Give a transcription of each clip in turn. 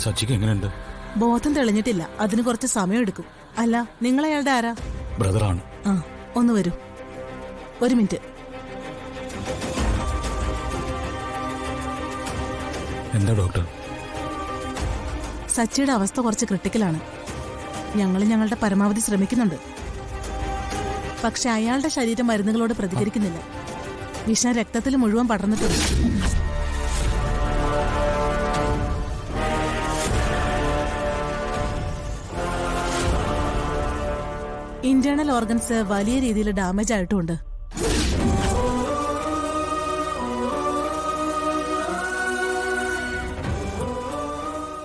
സച്ചിക്ക് എങ്ങനെയുണ്ട്? ബോധം തെളിഞ്ഞിട്ടില്ല, അതിന് കുറച്ച് സമയമെടുക്കും. അല്ല, നിങ്ങൾ അയാളുടെ ആരാ? ബ്രദറാണ്. ആ, ഒന്ന് വരൂ. ഒരു മിനിറ്റ്. എന്താ ഡോക്ടർ? സച്ചിയുടെ അവസ്ഥ കുറച്ച് ക്രിട്ടിക്കലാണ്. ഞങ്ങൾ ഞങ്ങളുടെ പരമാവധി ശ്രമിക്കുന്നുണ്ട്. പക്ഷെ അയാളുടെ ശരീരം മരുന്നുകളോട് പ്രതികരിക്കുന്നില്ല. വിഷം രക്തത്തിൽ മുഴുവൻ പടർന്നിട്ടുണ്ട്. ഇന്റേണൽ ഓർഗൻസ് വലിയ രീതിയിൽ ഡാമേജ് ആയിട്ടുമുണ്ട്.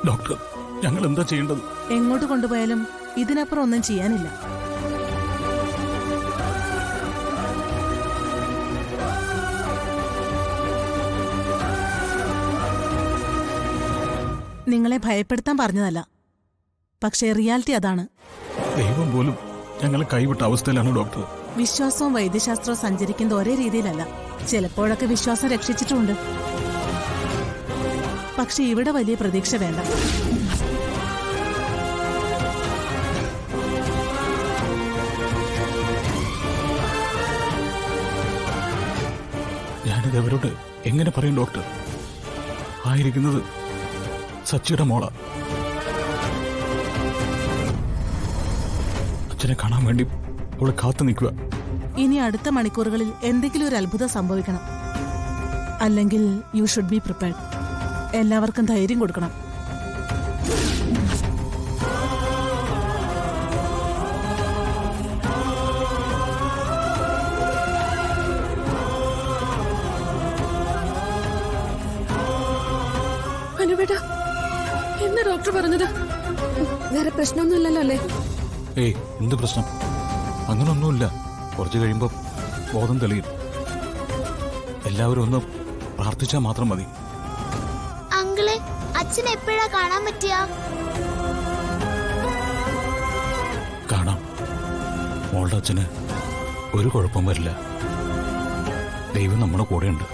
ഡോക്ടർ, ഞങ്ങൾ എന്താ ചെയ്യേണ്ടത്? എങ്ങോട്ട് കൊണ്ടുപോയാലും ഇതിനപ്പുറം ഒന്നും ചെയ്യാനില്ല. നിങ്ങളെ ഭയപ്പെടുത്താൻ പറഞ്ഞതല്ല, പക്ഷേ റിയാലിറ്റി അതാണ്. ദൈവം പോലും ഞങ്ങളെ കൈവിട്ട അവസ്ഥയിലാണ് ഡോക്ടർ. വിശ്വാസവും വൈദ്യശാസ്ത്രവും സഞ്ചരിക്കുന്നത് ഒരേ രീതിയിലല്ല. ചിലപ്പോഴൊക്കെ വിശ്വാസം രക്ഷിച്ചിട്ടുമുണ്ട്. പക്ഷെ ഇവിടെ വലിയ പ്രതീക്ഷ വേണ്ട. ഞാനിത് അവരോട് എങ്ങനെ പറയും ഡോക്ടർ? ആയിരിക്കുന്നത് സച്ചിയുടെ മോള. അച്ഛനെ കാണാൻ വേണ്ടി അവളെ കാത്തു നിൽക്കുക. ഇനി അടുത്ത മണിക്കൂറുകളിൽ എന്തെങ്കിലും ഒരു അത്ഭുതം സംഭവിക്കണം. അല്ലെങ്കിൽ യു ഷുഡ് ബി പ്രിപ്പയർഡ്. എല്ലാവർക്കും ധൈര്യം കൊടുക്കണം. അനുവേട്ടാ, എന്താ ഡോക്ടർ പറഞ്ഞത്? വേറെ പ്രശ്നമൊന്നുമില്ലല്ലോ അല്ലേ? ഏയ്, എന്ത് പ്രശ്നം? അങ്ങനൊന്നുമില്ല. കുറച്ച് കഴിയുമ്പോൾ ബോധം തെളിയും. എല്ലാവരും ഒന്ന് പ്രാർത്ഥിച്ചാൽ മാത്രം മതി. അങ്കിളെ, അച്ഛൻ എപ്പോഴാ കാണാൻ പറ്റിയ? കാണാം. മോളുടെ അച്ഛന് ഒരു കുഴപ്പം വരില്ല. ദൈവം നമ്മുടെ കൂടെയുണ്ട്.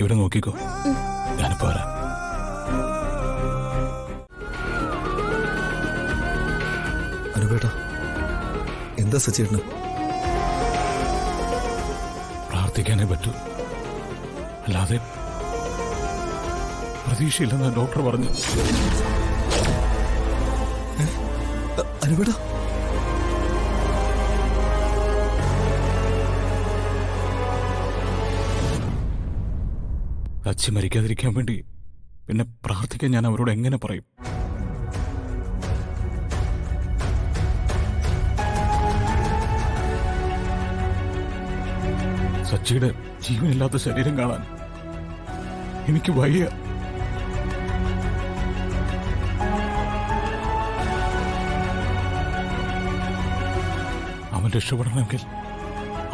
ഇവിടെ നോക്കിക്കോ, ഞാനിപ്പോ വരാം. അനുവേട്ടാ, എന്താ സച്ചേട്ടന്? പ്രാർത്ഥിക്കാനേ പറ്റൂ, അല്ലാതെ പ്രതീക്ഷയില്ലെന്ന് ഡോക്ടർ പറഞ്ഞു. അനുവേട്ടാ, അച്ഛൻ മരിക്കാതിരിക്കാൻ വേണ്ടി പിന്നെ പ്രാർത്ഥിക്കാൻ ഞാൻ അവരോട് എങ്ങനെ പറയും? സച്ചിയുടെ ജീവനില്ലാത്ത ശരീരം കാണാൻ എനിക്ക് വയ്യ. അവൻ രക്ഷപ്പെടണമെങ്കിൽ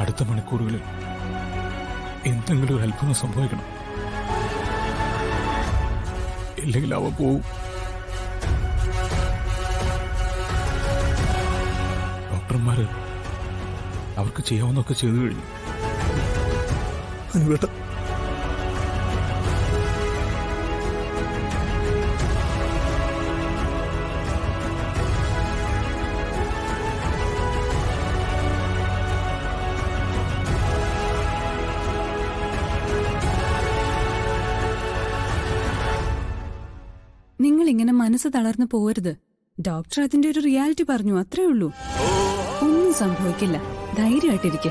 അടുത്ത മണിക്കൂറുകളിൽ എന്തെങ്കിലും ഒരു അത്ഭുതം സംഭവിക്കണം. ഇല്ലെങ്കിൽ അവ പോവും. ഡോക്ടർമാര് അവർക്ക് ചെയ്യാവുന്നൊക്കെ ചെയ്തു കഴിഞ്ഞു. അനുവേട്ടാ, നിങ്ങൾ ഇങ്ങനെ മനസ്സ് തളർന്നു പോവരുത്. ഡോക്ടർ അതിന്റെ ഒരു റിയാലിറ്റി പറഞ്ഞു, അത്രേ ഉള്ളൂ. ഒന്നും സംഭവിക്കില്ല, ധൈര്യമായിട്ടിരിക്കെ.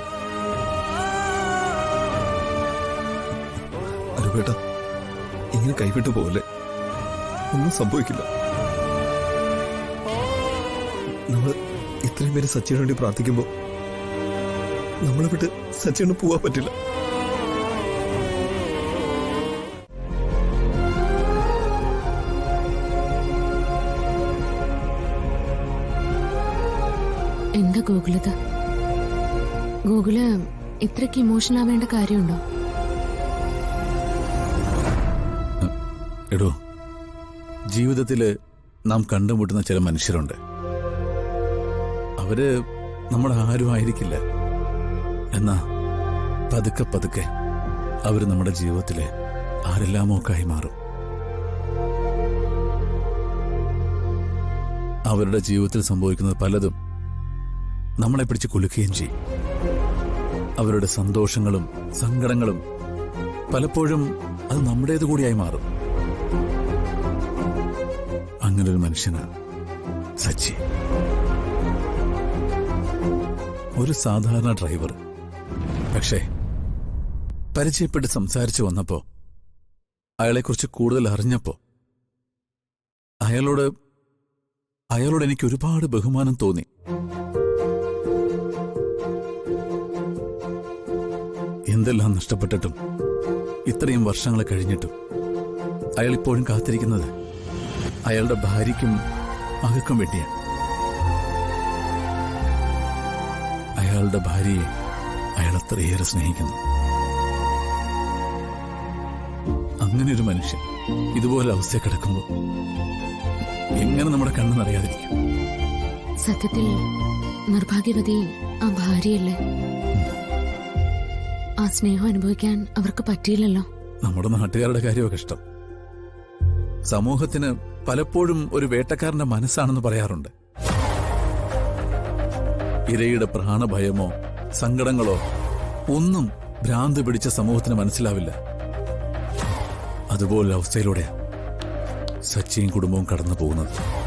അനുവേട്ടാ, ഇങ്ങനെ കൈവിട്ടു പോവല്ലേ. ഒന്നും സംഭവിക്കില്ല. നമ്മൾ ഇത്രയും പേര് സച്ചിന് വേണ്ടി പ്രാർത്ഥിക്കുമ്പോ നമ്മളെ വിട്ട് സച്ചിന് പോവാൻ പറ്റില്ല. എന്താ ഗോകുലത? ഗോകുല ഇത്രയ്ക്ക് ഇമോഷണൽ ആവേണ്ട കാര്യമുണ്ടോ? എടോ, ജീവിതത്തില് നാം കണ്ടുമുട്ടുന്ന ചില മനുഷ്യരുണ്ട്. അവര് നമ്മുടെ ആരും ആയിരിക്കില്ല. എന്നാ പതുക്കെ പതുക്കെ അവര് നമ്മുടെ ജീവിതത്തിലെ ആരെല്ലാമോ ആയി മാറും. അവരുടെ ജീവിതത്തിൽ സംഭവിക്കുന്നത് പലതും നമ്മളെ പിടിച്ച് കുലുക്കുകയും ചെയ്യും. അവരുടെ സന്തോഷങ്ങളും സങ്കടങ്ങളും പലപ്പോഴും അത് നമ്മുടേത് കൂടിയായി മാറും. അങ്ങനൊരു മനുഷ്യനാണ് സച്ചി. ഒരു സാധാരണ ഡ്രൈവർ. പക്ഷേ പരിചയപ്പെട്ട് സംസാരിച്ചു വന്നപ്പോ, അയാളെക്കുറിച്ച് കൂടുതൽ അറിഞ്ഞപ്പോ അയാളോട് എനിക്ക് ഒരുപാട് ബഹുമാനം തോന്നി. എന്തെല്ലാം നഷ്ടപ്പെട്ടിട്ടും ഇത്രയും വർഷങ്ങൾ കഴിഞ്ഞിട്ടും അയാൾ ഇപ്പോഴും കാത്തിരിക്കുന്നത് അയാളുടെ ഭാര്യയ്ക്കും മകൾക്കും വേണ്ടിയാണ്. അയാളുടെ ഭാര്യയെ അയാൾ അത്രയേറെ സ്നേഹിക്കുന്നു. അങ്ങനെയൊരു മനുഷ്യൻ ഇതുപോലെ അവസ്ഥ കിടക്കുമ്പോൾ എങ്ങനെ നമ്മുടെ കണ്ണ് നിറയാതിരിക്കും? സത്യത്തിൽ നിർഭാഗ്യവതി ആ ഭാര്യയല്ലേ? ആ സ്നേഹം അനുഭവിക്കാൻ അവർക്ക് പറ്റിയില്ലല്ലോ. നമ്മുടെ നാട്ടുകാരുടെ കാര്യമൊക്കെ ഇഷ്ടം. സമൂഹത്തിന് പലപ്പോഴും ഒരു വേട്ടക്കാരന്റെ മനസ്സാണെന്ന് പറയാറുണ്ട്. ഇരയുടെ പ്രാണഭയമോ സങ്കടങ്ങളോ ഒന്നും ഭ്രാന്ത് പിടിച്ച സമൂഹത്തിന് മനസ്സിലാവില്ല. അതുപോലൊരു അവസ്ഥയിലൂടെയാണ് സച്ചിയും കുടുംബവും കടന്നു പോകുന്നത്.